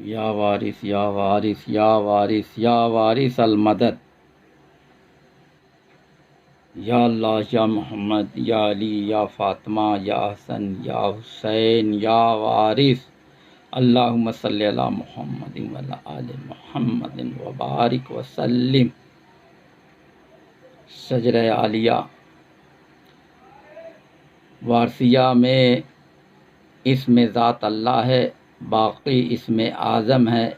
या वारिस या वारिस या वारिस या वारिस अल मदद, या अल्लाह या मोहम्मद या अली या फ़ातिमा या हसन या हुसैन या वारिस। अल्लाहुम्मा सल्ली अला मुहम्मदिन व अला आलि मुहम्मदिन व बारिक व सल्लिम। सजरे आलिया वारसिया में इसमें ज़ात अल्लाह है, बाकी इसमें आज़म है।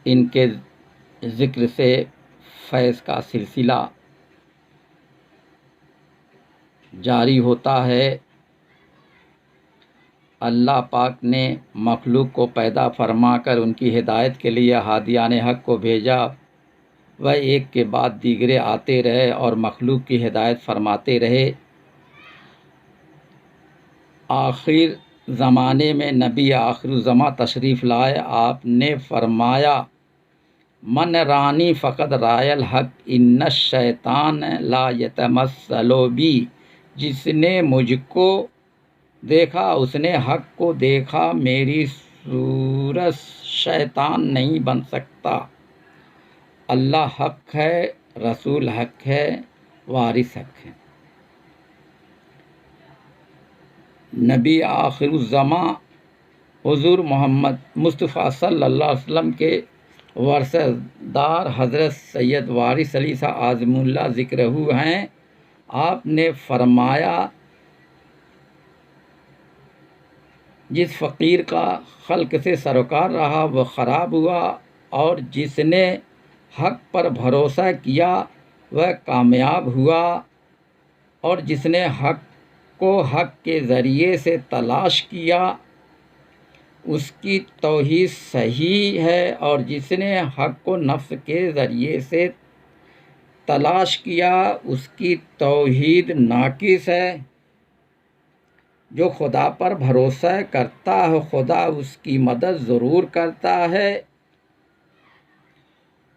इनके ज़िक्र से फैज़ का सिलसिला जारी होता है। अल्लाह पाक ने मखलूक को पैदा फरमाकर उनकी हिदायत के लिए हादियान हक़ को भेजा। वह एक के बाद दीगरे आते रहे और मखलूक की हिदायत फरमाते रहे। आखिर ज़माने में नबी आखिरुज़्ज़मा तशरीफ़ लाए। आपने फरमाया, मन रानी फ़क़द रायल हक़ इन्न शैतान ला यतमस्सलो बी। जिसने मुझको देखा उसने हक़ को देखा, मेरी सूरत शैतान नहीं बन सकता। अल्लाह हक़ है, रसूल हक़ है, वारिस हक़ है। नबी आखिरुज़्ज़मा हुज़ूर मोहम्मद मुस्तफ़ा सल्लल्लाहु अलैहि वसल्लम के वारसदार हज़रत सैयद वारिस अली शाह आज़मुल्लाह ज़िक्रहू हैं। आपने फरमाया, जिस फ़कीर का खल्क़ से सरोकार रहा वह ख़राब हुआ, और जिसने हक़ पर भरोसा किया वह कामयाब हुआ, और जिसने हक़ को हक़ के ज़रिए से तलाश किया उसकी तौहीद सही है, और जिसने हक़ को नफ्स के ज़रिए से तलाश किया उसकी तौहीद नाकिस है। जो खुदा पर भरोसा करता है खुदा उसकी मदद ज़रूर करता है।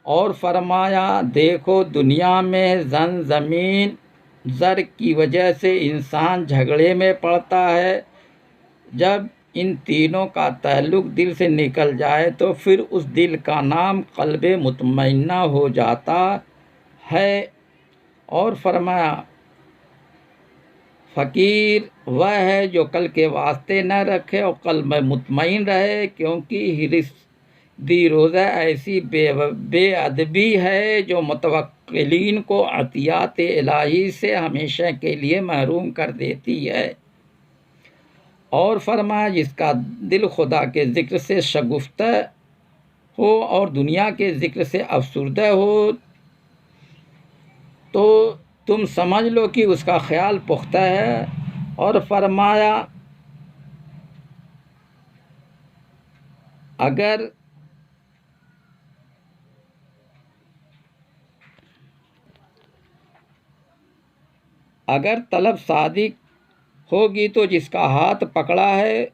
और फरमाया, देखो दुनिया में ज़न ज़मीन ज़र की वजह से इंसान झगड़े में पड़ता है। जब इन तीनों का ताल्लुक़ दिल से निकल जाए तो फिर उस दिल का नाम क़ल्बे मुतमइन्ना हो जाता है। और फरमाया, फ़कीर वह है जो कल के वास्ते न रखे और क़ल्ब में मुतमईन रहे, क्योंकि हिरिस दी रोज़ा ऐसी बेअदबी है जो मुतवक्किलीन को अतियात इलाही से हमेशा के लिए महरूम कर देती है। और फरमाया, जिसका दिल खुदा के ज़िक्र से शगुफ्ता हो और दुनिया के ज़िक्र से अफसुर्दा हो तो तुम समझ लो कि उसका ख्याल पुख्ता है। और फरमाया, अगर तलब सादिक होगी तो जिसका हाथ पकड़ा है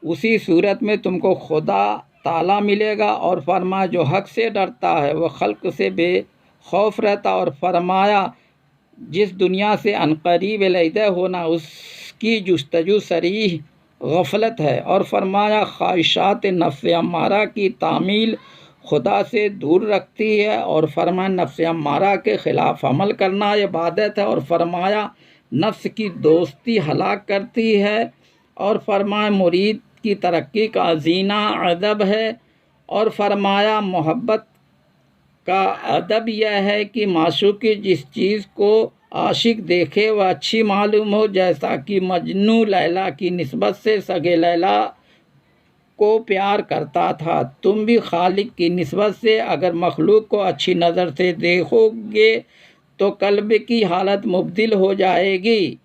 उसी सूरत में तुमको खुदा ताला मिलेगा। और फरमाया, जो हक़ से डरता है वह खल्क़ से बेखौफ रहता। और फरमाया, जिस दुनिया से अनकरीब अलहदा होना उसकी जुस्तजू सरीह गफलत है। और फरमाया, ख्वाहिशात नफ्स अम्मारा की तामील खुदा से दूर रखती है। और फरमाया, नफ्स अम्मारा के ख़िलाफ़ अमल करना इबादत है। और फरमाया, नफ्स की दोस्ती हलाक करती है। और फरमाया, मुरीद की तरक्की का जीना अदब है। और फरमाया, मोहब्बत का अदब यह है कि माशूक़ जिस चीज़ को आशिक देखे वह अच्छी मालूम हो, जैसा कि मजनू लैला की निस्बत से सगे लैला को प्यार करता था। तुम भी खालिक की निस्बत से अगर मखलूक को अच्छी नज़र से देखोगे तो कल्ब की हालत मुब्दिल हो जाएगी।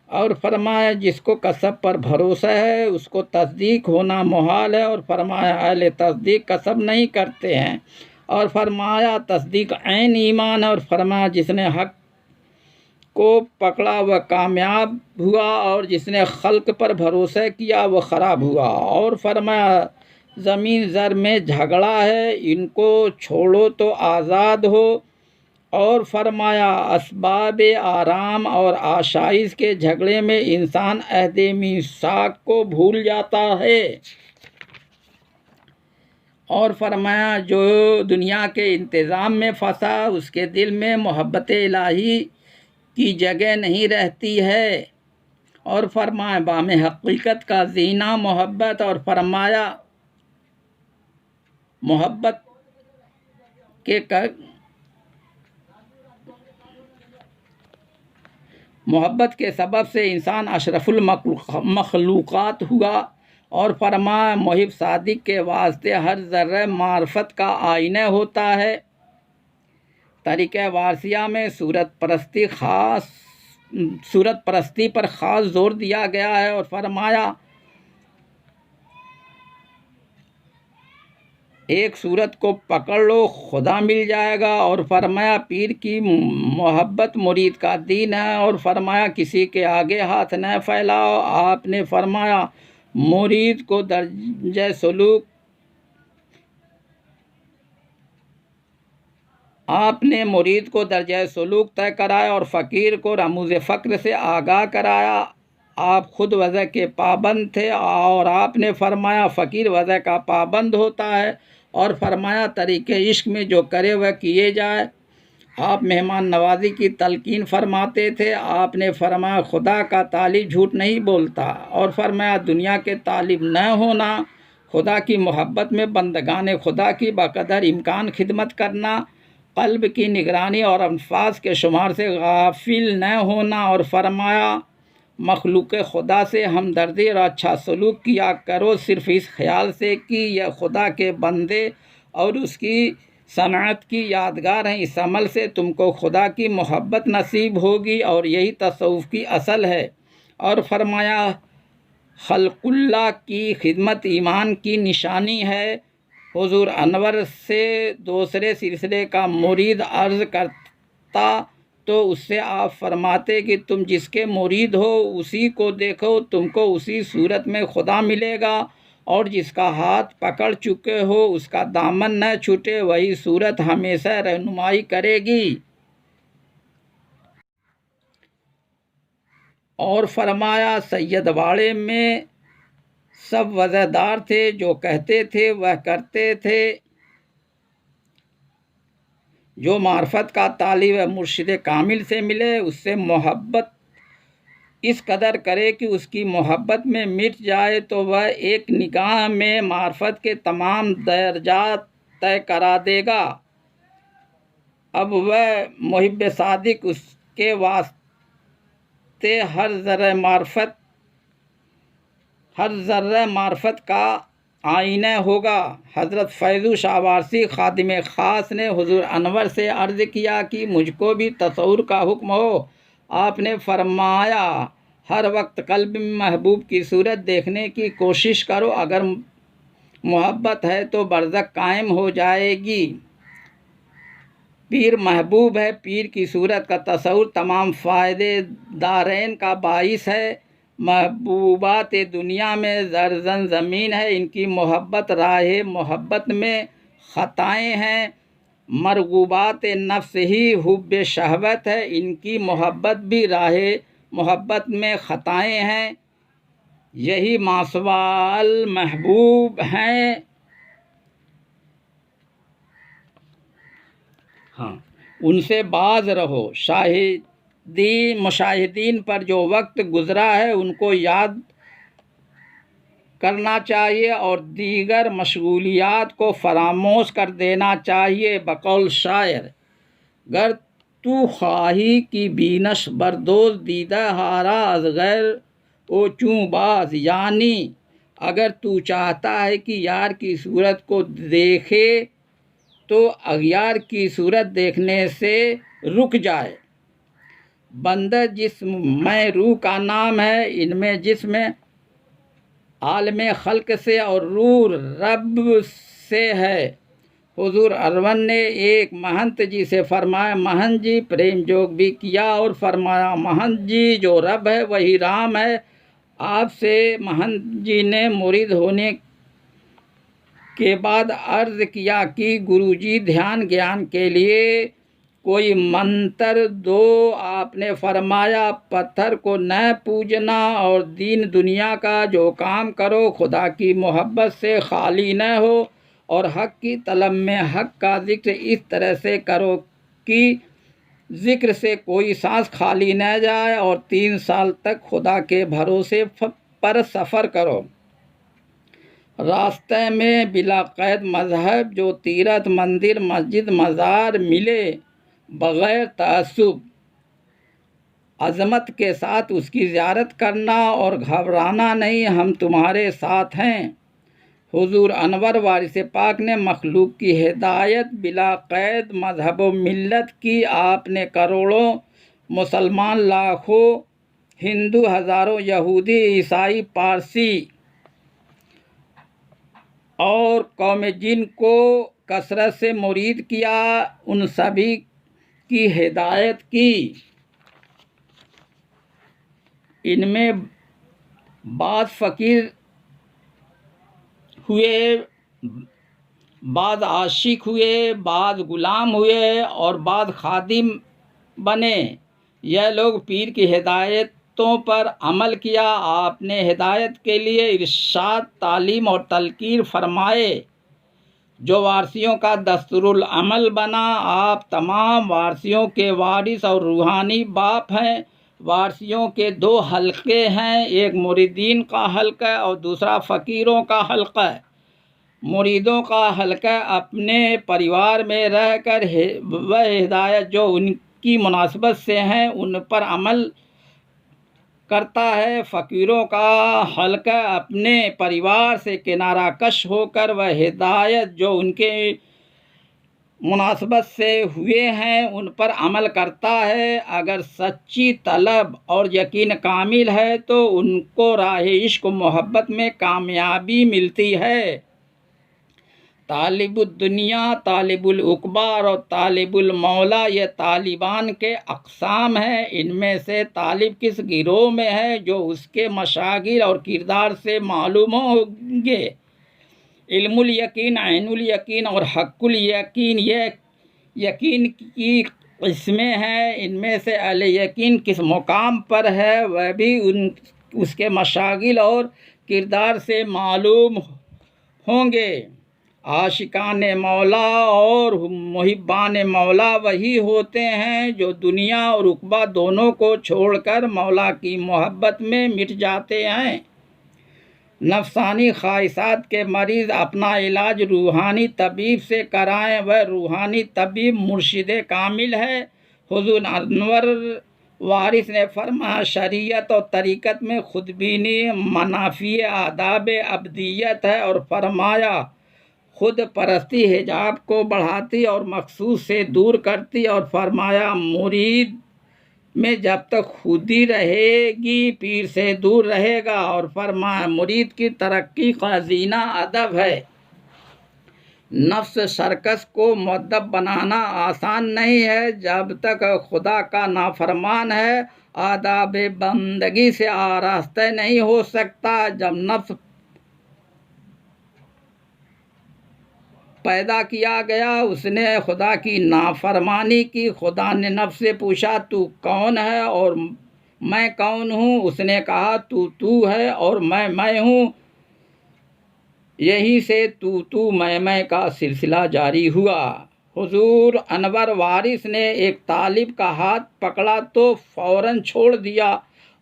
और फरमाया, जिसको कसब पर भरोसा है उसको तस्दीक होना मुहाल है। और फरमाया, अहले तस्दीक कसब नहीं करते हैं। और फरमाया, तस्दीक ऐन ईमान है। और फरमाया, जिसने हक़ को पकड़ा वह कामयाब हुआ, और जिसने खल्क़ पर भरोसा किया वह ख़राब हुआ। और फरमाया, ज़मीन ज़र में झगड़ा है, इनको छोड़ो तो आज़ाद हो। और फरमाया, असबाब आराम और आशाइश के झगड़े में इंसान अहद मीसाक को भूल जाता है। और फरमाया जो दुनिया के इंतज़ाम में फंसा उसके दिल में मोहब्बत इलाही की जगह नहीं रहती है। और फरमाया बाम हकीकत का जीना मोहब्बत, और फरमाया मोहब्बत के मोहब्बत के सबब से इंसान अशरफुल मखलूक़ात हुआ। और फरमाया मुहिब सादिक के वास्ते हर ज़र्रे मार्फत का आईना होता है। तरीक़े वारसिया में सूरत परस्ती पर ख़ास जोर दिया गया है। और फरमाया एक सूरत को पकड़ लो खुदा मिल जाएगा। और फरमाया पीर की मोहब्बत मुरीद का दीन है। और फरमाया किसी के आगे हाथ न फैलाओ। आपने फरमाया मुरीद को दर्जे सलूक आपने मुरीद को दर्जा सलूक तय कराया और फ़कीर को रमूज़ फ़क्र से आगाह कराया। आप खुद वज़ह के पाबंद थे और आपने फरमाया फ़कीर वज़ह का पाबंद होता है। और फरमाया तरीक़े इश्क में जो करे वह किए जाए। आप मेहमान नवाजी की तलकीन फरमाते थे। आपने फरमाया खुदा का तालिब झूठ नहीं बोलता। और फरमाया दुनिया के तालिब न होना, खुदा की मोहब्बत में बंदगान खुदा की बक़दर इम्कान खिदमत करना, क़ल्ब की निगरानी और अल्फाज के शुमार से गाफिल न होना। और फरमाया मखलूक खुदा से हमदर्दी और अच्छा सलूक किया करो, सिर्फ़ इस ख्याल से कि यह खुदा के बंदे और उसकी सनात की यादगार हैं। इस अमल से तुमको खुदा की मोहब्बत नसीब होगी और यही तसव्वुफ़ की असल है। और फरमाया खल्क़ुल्लाह की खिदमत ईमान की निशानी है। हुज़ूर अनवर से दूसरे सिलसिले का मुरीद अर्ज़ करता तो उससे आप फरमाते कि तुम जिसके मुरीद हो उसी को देखो, तुमको उसी सूरत में खुदा मिलेगा। और जिसका हाथ पकड़ चुके हो उसका दामन न छूटे, वही सूरत हमेशा रहनुमाई करेगी। और फरमाया सैयद वाड़े में सब वज़हदार थे, जो कहते थे वह करते थे। जो मार्फत का तालिब मुर्शिद कामिल से मिले उससे मोहब्बत इस कदर करे कि उसकी मोहब्बत में मिट जाए तो वह एक निगाह में मार्फत के तमाम दर्जात तय करा देगा। अब वह मुहिब सादिक उसके वास्ते हर ज़र्रे मार्फत का आईना होगा। हज़रत फैज़ू शाहवारसी खादिम ख़ास ने हुज़ूर अनवर से अर्ज़ किया कि मुझको भी तसव्वुर का हुक्म हो। आपने फरमाया हर वक्त क़ल्ब में महबूब की सूरत देखने की कोशिश करो, अगर मोहब्बत है तो बरज़ख कायम हो जाएगी। पीर महबूब है, पीर की सूरत का तसव्वुर तमाम फ़ायदे दारैन का बाइस है। महबूबात दुनिया में ज़रज़न ज़मीन है, इनकी मोहब्बत राह मोहब्बत में ख़ताएँ हैं। मरगूबात नफ्स ही हुब्ब शहवत है, इनकी मोहब्बत भी राह मोहब्बत में ख़ताएँ हैं। यही मासवाल महबूब हैं। हाँ, उनसे बाज रहो। मुशाहिदीन पर जो वक्त गुज़रा है उनको याद करना चाहिए और दीगर मशगूलियात को फरामोश कर देना चाहिए। बकौल शायर गर तू ख्वाही की बीनश बरदोज दीदा हारा अज़ गैर ओ चूँ बाज, यानी अगर तू चाहता है कि यार की सूरत को देखे तो अगियार की सूरत देखने से रुक जाए। बंदर जिस्म में रूह का नाम है, इनमें जिस्म आलम खल्क से और रूह रब से है। हुजूर अरवन ने एक महंत जी से फरमाया महंत जी प्रेम जोग भी किया और फरमाया महंत जी जो रब है वही राम है। आपसे महंत जी ने मुरीद होने के बाद अर्ज़ किया कि गुरुजी ध्यान ज्ञान के लिए कोई मंत्र दो। आपने फरमाया पत्थर को न पूजना और दीन दुनिया का जो काम करो खुदा की मोहब्बत से खाली न हो। और हक की तलब में हक का जिक्र इस तरह से करो कि जिक्र से कोई सांस खाली न जाए, और 3 साल तक खुदा के भरोसे पर सफ़र करो। रास्ते में बिला कैद मजहब जो तीरथ मंदिर मस्जिद मज़ार मिले बग़ैर तअस्सुब अज़मत के साथ उसकी ज़ियारत करना और घबराना नहीं, हम तुम्हारे साथ हैं। हुजूर अनवर वारिस पाक ने मखलूक की हिदायत बिला कैद मजहब व मिल्लत की। आपने करोड़ों मुसलमान, लाखों हिंदू, हज़ारों यहूदी, ईसाई, पारसी और कौम जिन को कसरत से मुरीद किया, उन सभी की हिदायत की। इनमें बाद फ़कीर हुए, बाद आशिक हुए, बाद गुलाम हुए और बाद खादिम बने। यह लोग पीर की हिदायतों पर अमल किया। आपने हिदायत के लिए इरशाद, तालीम और तलकीन फरमाए, जो वारसियों का दस्तूरुल अमल बना। आप तमाम वारसियों के वारिस और रूहानी बाप हैं। वारसियों के 2 हलक़े हैं, एक मुरीदीन का हलक़ा और दूसरा फ़कीरों का हलक़ा। मुरीदों का हलक़ा अपने परिवार में रहकर वह हिदायत जो उनकी मुनासबत से हैं उन पर अमल करता है। फ़कीरों का हलक़ा अपने परिवार से किनारा कश होकर वह हिदायत जो उनके मुनासबत से हुए हैं उन पर अमल करता है। अगर सच्ची तलब और यकीन कामिल है तो उनको राह इश्क मोहब्बत में कामयाबी मिलती है। तालिबुल दुनिया, तालिबुल उक़बा और तालिबुल मौला, ये तालिबान के अक़साम हैं। इनमें से तालिब किस गिरोह में है जो उसके मशागिल और किरदार से मालूम होंगे। इल्मुल यकीन, ऐनुल यकीन और हक़्क़ुल यकीन, ये यकीन की किस्में हैं। इनमें से अल यकीन किस मुकाम पर है वह भी उसके मशागिल और किरदार से मालूम होंगे। आशिकान मौला और मुहिब्बान मौला वही होते हैं जो दुनिया और उक़बा दोनों को छोड़कर मौला की मोहब्बत में मिट जाते हैं। नफसानी ख्वाहिशात के मरीज़ अपना इलाज रूहानी तबीब से कराएं, वह रूहानी तबीब मुर्शिद कामिल है। हुज़ूर अनवर वारिस ने फरमाया, शरीयत और तरीक़त में खुदबीनी मनाफ़ी आदाब अबदियत है, और फरमाया खुद परस्ती हिजाब को बढ़ाती और मखसूस से दूर करती, और फरमाया मुरीद में जब तक खुदी रहेगी पीर से दूर रहेगा, और फरमाया मुरीद की तरक्की का ज़ीना अदब है। नफ्स सर्कस को मुअद्दब बनाना आसान नहीं है। जब तक खुदा का नाफरमान है आदाब बंदगी से आरास्ता नहीं हो सकता। जब नफ्स पैदा किया गया उसने खुदा की नाफरमानी की। खुदा ने नफ्स से पूछा, तू कौन है और मैं कौन हूँ? उसने कहा, तू है और मैं हूँ। यहीं से तू मैं का सिलसिला जारी हुआ। हुजूर अनवर वारिस ने एक तालिब का हाथ पकड़ा तो फौरन छोड़ दिया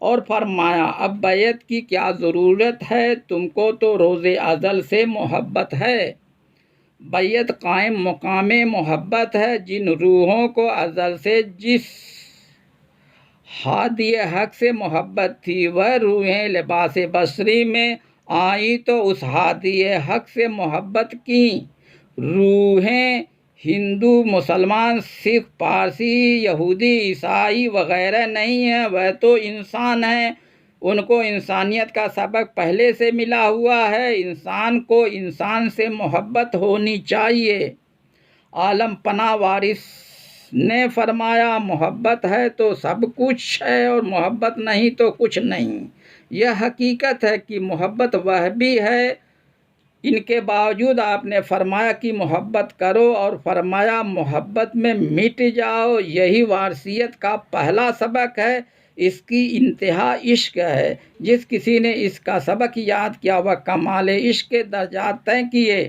और फरमाया, अब बैत की क्या ज़रूरत है? तुमको तो रोज़े अज़ल से मोहब्बत है। बैत कायम मुकामे मोहब्बत है। जिन रूहों को अज़ल से जिस हादी हक से मोहब्बत थी वह रूहें लिबास बसरी में आई तो उस हादी हक से मोहब्बत की। रूहें हिंदू, मुसलमान, सिख, पारसी, यहूदी, ईसाई वगैरह नहीं हैं, वह तो इंसान हैं। उनको इंसानियत का सबक पहले से मिला हुआ है। इंसान को इंसान से मोहब्बत होनी चाहिए। आलम पना वारिस ने फरमाया, मोहब्बत है तो सब कुछ है और मोहब्बत नहीं तो कुछ नहीं। यह हकीकत है कि मोहब्बत वह भी है। इनके बावजूद आपने फरमाया कि मोहब्बत करो और फरमाया मोहब्बत में मिट जाओ। यही वारसियत का पहला सबक है। इसकी इंतहा इश्क है। जिस किसी ने इसका सबक याद किया वह कमाल इश्क के दर्जात तय किए।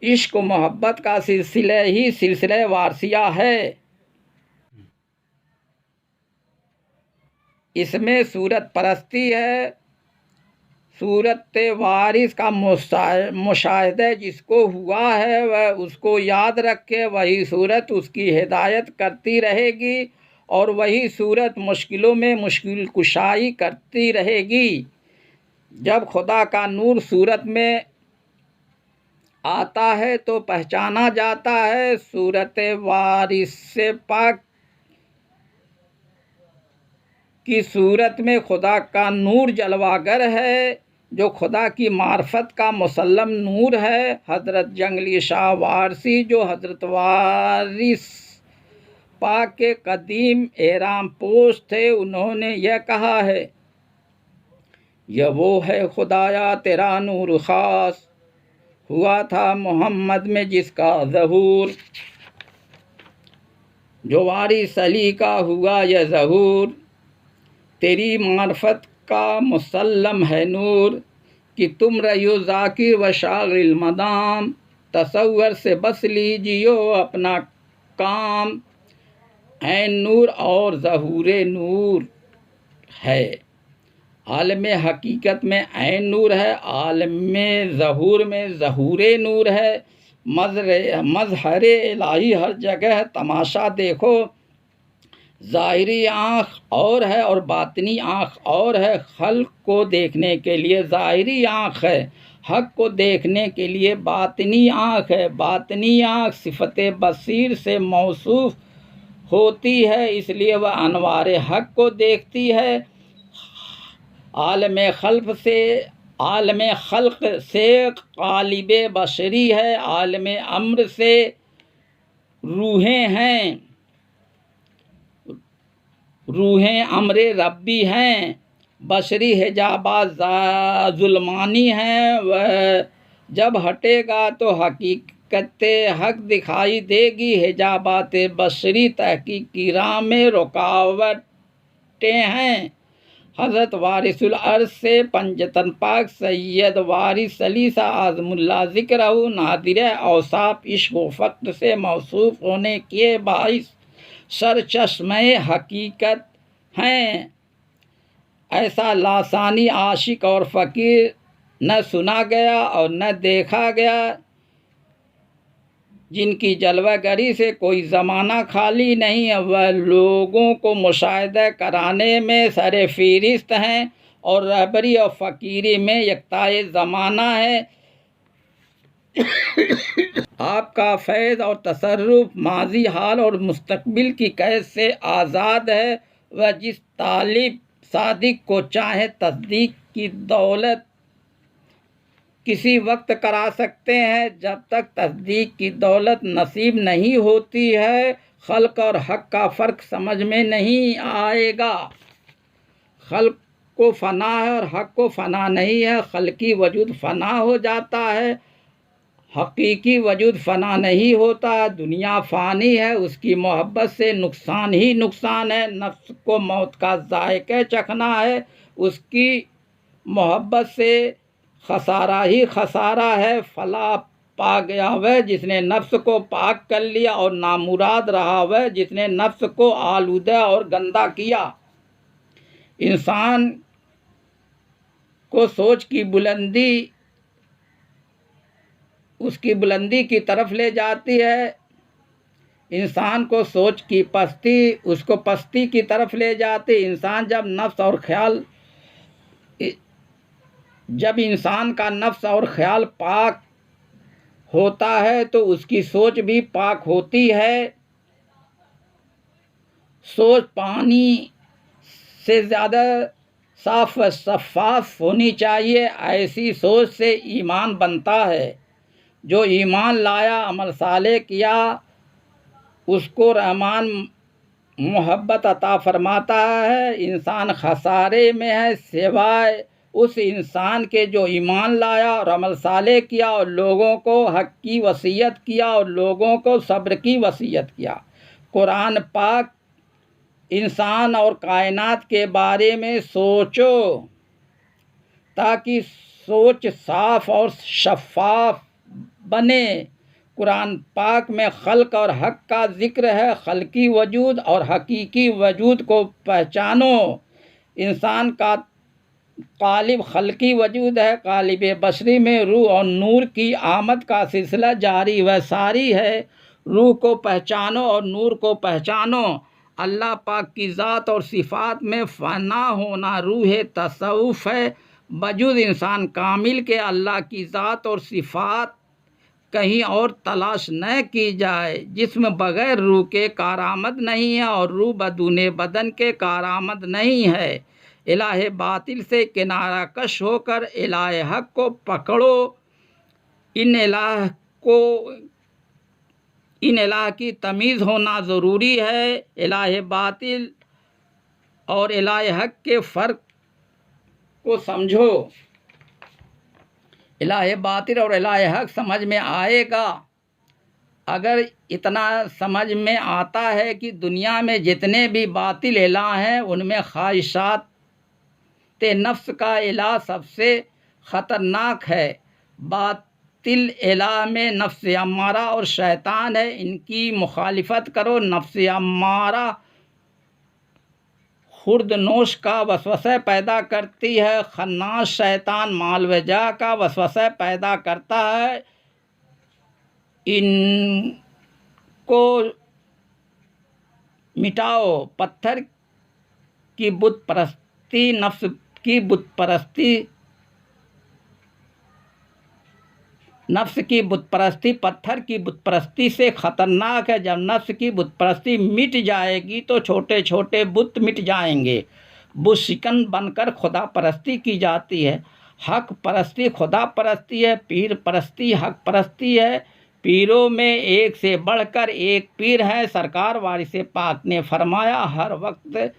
इश्क मोहब्बत का सिलसिला ही सिलसिला वारसिया है। इसमें सूरत परस्ती है। सूरत वारिस का मुशाहिदा जिसको हुआ है वह उसको याद रखे, वही सूरत उसकी हिदायत करती रहेगी और वही सूरत मुश्किलों में मुश्किल कुशाई करती रहेगी। जब खुदा का नूर सूरत में आता है तो पहचाना जाता है। सूरत वारिस से पाक की सूरत में खुदा का नूर जलवागर है, जो खुदा की मार्फत का मुसल्लम नूर है। हज़रत जंगली शाह वारसी जो हज़रत वारिस पाक के कदीम एहराम पोश थे, उन्होंने यह कहा है, यह वो है खुदाया तेरा नूर ख़ास हुआ था मोहम्मद में जिसका ज़हूर, जो वारिस अली का हुआ यह ज़हूर, तेरी मार्फत का मुसल्लम है नूर, कि तुम रहियो ज़ाकिर व शागिल मदाम, तसव्वुर से बस लीजियो अपना काम, ऐन नूर और ज़हूरे नूर है। आलम हकीकत में ऐन नूर है, आलम ज़हूर में ज़हूरे नूर है। मज़हर इलाही हर जगह तमाशा देखो, ज़ाहिरी आँख और है और बातिनी आँख और है। खल्क़ को देखने के लिए ज़ाहिरी आँख है, हक़ को देखने के लिए बातिनी आँख है। बातिनी आँख सिफ़त बसीर से मौसूफ़ होती है, इसलिए वह अनवार हक़ को देखती है। आलम खल्क़ से ग़ालिब बशरी है, आलम अम्र से रूहें हैं, रूहें अमरे रब्बी हैं। बशरी हिजाबात ज़ुल्मानी हैं, वह जब हटेगा तो हकीकत हक़ दिखाई देगी। हिजाबात बशरी तहक़ीक़ की राह में रुकावटें हैं। हज़रत वारिसुल अर्ज़ से पंजतन पाक सैयद वारिस अली सा आज़मुल्लाह ज़िक्र नादिर औसाफ इश्क़ व फ़क्र से मौसूफ़ होने के बाइस सरचश्मे हकीकत हैं। ऐसा लासानी आशिक और फ़कीर न सुना गया और न देखा गया, जिनकी जलवागरी से कोई ज़माना खाली नहीं है। वह लोगों को मुशाहिदा कराने में सरे फ़हरिस्त हैं और रहबरी और फ़कीरी में यकताए ज़माना है। आपका फैज़ और तसर्रुफ़ माजी, हाल और मुस्तक़बिल की कैद से आज़ाद है। वह जिस तालिब सादिक को चाहे तस्दीक की दौलत किसी वक्त करा सकते हैं। जब तक तस्दीक की दौलत नसीब नहीं होती है, खल्क और हक़ का फ़र्क समझ में नहीं आएगा। खल्क को फ़ना है और हक़ को फ़ना नहीं है। खल्की वजूद फ़ना हो जाता है, हकीकी वजूद फ़ना नहीं होता। दुनिया फ़ानी है, उसकी मोहब्बत से नुकसान ही नुकसान है। नफ्स को मौत का ज़ायक़ा चखना है, उसकी मोहब्बत से खसारा ही खसारा है। फला पा गया वह जिसने नफ्स को पाक कर लिया, और नामुराद रहा वह जिसने नफ्स को आलूदा और गंदा किया। इंसान को सोच की बुलंदी उसकी बुलंदी की तरफ ले जाती है, इंसान को सोच की पस्ती उसको पस्ती की तरफ ले जाती। जब इंसान का नफ्स और ख्याल पाक होता है तो उसकी सोच भी पाक होती है। सोच पानी से ज़्यादा साफ व शफ़ाफ होनी चाहिए। ऐसी सोच से ईमान बनता है। जो ईमान लाया, अमल साले किया, उसको रहमान मोहब्बत अता फरमाता है। इंसान खसारे में है सिवाय उस इंसान के जो ईमान लाया और अमल साले किया और लोगों को हक़ की वसीयत किया और लोगों को सब्र की वसीयत किया। कुरान पाक इंसान और कायनात के बारे में सोचो, ताकि सोच साफ और शफ़ाफ बने। कुरान पाक में खल्क और हक का जिक्र है। खल्की वजूद और हकीकी वजूद को पहचानो। इंसान का कालिब खल्की वजूद है। कालिब बशरी में रूह और नूर की आमद का सिलसिला जारी व सारी है। रूह को पहचानो और नूर को पहचानो। अल्लाह पाक की ज़ात और सिफ़ात में फ़ना होना रूह तसव्वुफ़ है। वजूद इंसान कामिल के अल्लाह की ज़ात और सिफ़ात कहीं और तलाश न की जाए। जिस्म बग़ैर रूह के कारामद नहीं है और रूह बदूने बदन के कारामद नहीं है। इलाहे बातिल से किनारा कश होकर इलाहे हक को पकड़ो। इन इलाह की तमीज़ होना ज़रूरी है। इलाहे बातिल और इलाहे हक के फ़र्क को समझो। इलाहे बातिल और इलाहे हक समझ में आएगा अगर इतना समझ में आता है कि दुनिया में जितने भी बातिल इलाह हैं उनमें ख्वाहिशात नफ्स का इलाह सबसे ख़तरनाक है। बातिल इलाह में नफ्स अम्मारा और शैतान है। इनकी मुखालिफत करो। नफ्स अम्मारा खुर्दनोश का वसवसा पैदा करती है। खन्नास शैतान माल व जा का वसवसा पैदा करता है। इनको मिटाओ। पत्थर की बुत परस्ती नफ्स की बुत परस्ती पत्थर की बुत परस्ती से ख़तरनाक है। जब नफ्स की बुत परस्ती मिट जाएगी तो छोटे छोटे बुत मिट जाएंगे। बुत शिकन बनकर खुदा परस्ती की जाती है। हक परस्ती खुदा परस्ती है। पीर परस्ती हक परस्ती है। पीरों में एक से बढ़कर एक पीर है। सरकार वारिस पाक ने फरमाया, हर वक्त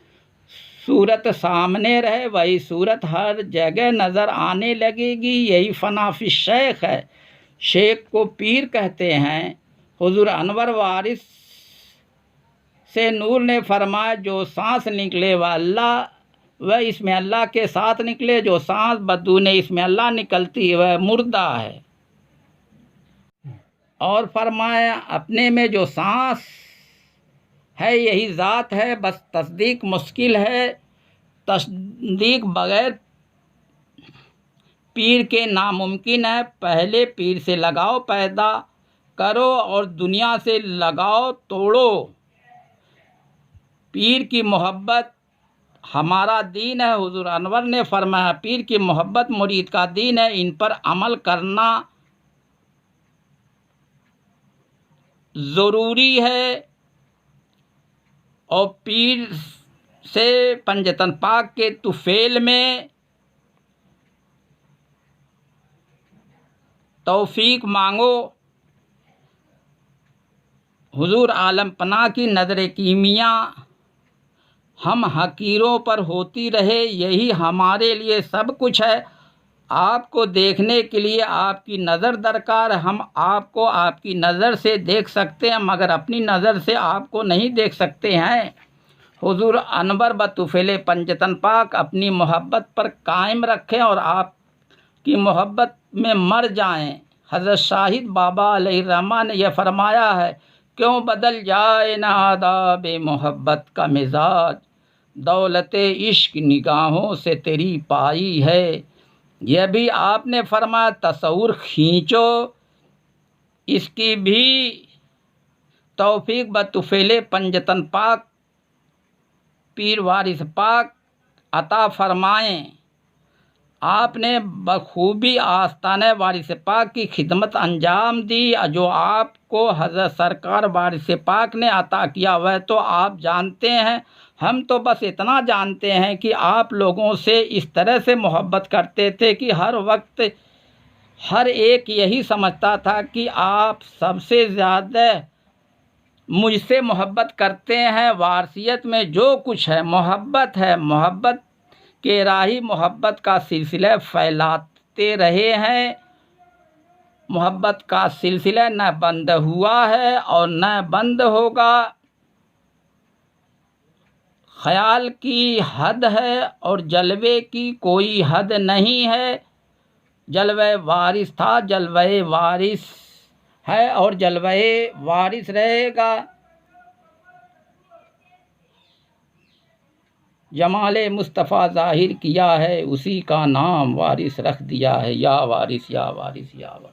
सूरत सामने रहे वही सूरत हर जगह नज़र आने लगेगी। यही फनाफी शेख है। शेख को पीर कहते हैं। हुजूर अनवर वारिस से नूर ने फरमाया, जो सांस निकले वह इसमें अल्लाह के साथ निकले। जो सांस बदूने इसमें अल्लाह निकलती है वह मुर्दा है। और फरमाया, अपने में जो सांस है यही ज़ात है। बस तस्दीक मुश्किल है। तस्दीक बग़ैर पीर के नामुमकिन है। पहले पीर से लगाव पैदा करो और दुनिया से लगाव तोड़ो। पीर की मोहब्बत हमारा दीन है। हुजूर अनवर ने फरमाया, पीर की मोहब्बत मुरीद का दीन है। इन पर अमल करना ज़रूरी है। और पीर से पंजतन पाक के तुफेल में तौफीक मांगो। हुजूर आलम पनाह की नज़र कीमिया हम हकीरों पर होती रहे। यही हमारे लिए सब कुछ है। आपको देखने के लिए आपकी नज़र दरकार है। हम आपको आपकी नज़र से देख सकते हैं मगर अपनी नज़र से आपको नहीं देख सकते हैं। हुजूर अनवर बतुफ़ेले पंजतन पाक अपनी मोहब्बत पर कायम रखें और आपकी मोहब्बत में मर जाएं। हज़रत शाहिद बाबा अलैहिर्रहमा ने यह फरमाया है, क्यों बदल जाए ना आदाब मोहब्बत का मिजाज, दौलत इश्क निगाहों से तेरी पाई है। यह भी आपने फरमाया, तसव्वुर खींचो इसकी भी तौफीक बतुफ़ेले पंजतन पाक पीर वारिस पाक अता फरमाएं। आपने बखूबी आस्ताने वारिस पाक की खिदमत अंजाम दी। जो आपको हज़रत सरकार वारिस पाक ने अता किया वह तो आप जानते हैं। हम तो बस इतना जानते हैं कि आप लोगों से इस तरह से मोहब्बत करते थे कि हर वक्त हर एक यही समझता था कि आप सबसे ज़्यादा मुझसे मोहब्बत करते हैं। वारसियत में जो कुछ है मोहब्बत है। मोहब्बत के राही मोहब्बत का सिलसिला फैलाते रहे हैं। मोहब्बत का सिलसिला न बंद हुआ है और न बंद होगा। ख्याल की हद है और जलवे की कोई हद नहीं है। जलवे वारिस था, जलवे वारिस है और जलवे वारिस रहेगा। जमाले मुस्तफ़ा ज़ाहिर किया है, उसी का नाम वारिस रख दिया है। या वारिस या वारिस या वारिस।